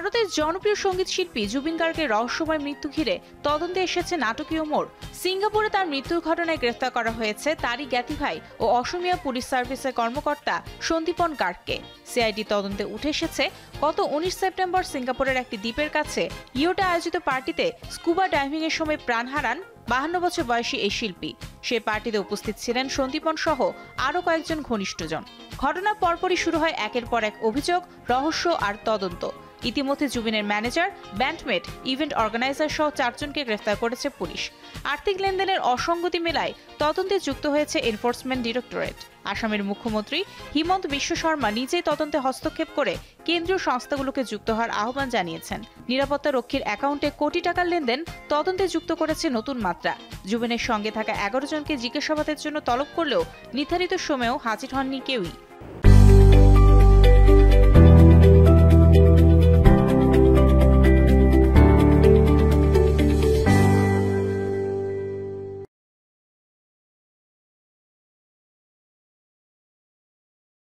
ভারতের জনপ্রিয় সঙ্গীত শিল্পী জুবিন গার্গের রহস্যময় মৃত্যু ঘিরে তদন্তে এসেছে নাটকীয় মোড়। সিঙ্গাপুরে তার মৃত্যুর ঘটনায় গ্রেফতার করা হয়েছে তারই জ্ঞাতি ভাই ও অসমিয়া পুলিশ সার্ভিসের কর্মকর্তা সন্দীপন গার্গকে। সিআইডি তদন্তে উঠে এসেছে গত 19 সেপ্টেম্বর সিঙ্গাপুরের একটি দ্বীপের কাছে ইয়োটা আয়োজিত পার্টিতে স্কুবা ডাইভিং এর সময় প্রাণ হারান 52 বছর বয়সী এই শিল্পী। সে পার্টিতে উপস্থিত ছিলেন সন্দীপন সহ আরও কয়েকজন ঘনিষ্ঠজন। ঘটনার পরপরই শুরু হয় একের পর এক অভিযোগ, রহস্য আর তদন্ত। ইতিমধ্যে জুবিনের ম্যানেজার, ব্যান্ডমেট, ইভেন্ট অর্গানাইজার সহ 4 জনকে গ্রেফতার করেছে পুলিশ। আর্থিক লেনদেনের অসঙ্গতি মেলায় তদন্তে যুক্ত হয়েছে এনফোর্সমেন্ট ডিরেক্টরেট। আসামের মুখ্যমন্ত্রী হিমন্ত বিশ্ব শর্মা নিজেই তদন্তে হস্তক্ষেপ করে কেন্দ্রীয় সংস্থাগুলোকে যুক্ত হওয়ার আহ্বান জানিয়েছেন। নিরাপত্তা রক্ষীর অ্যাকাউন্টে কোটি টাকার লেনদেন তদন্তে যুক্ত করেছে নতুন মাত্রা। জুবিনের সঙ্গে থাকা 11 জনকে জিজ্ঞাসাবাদের জন্য তলব করলেও নির্ধারিত সময়েও হাজির হননি কেউই।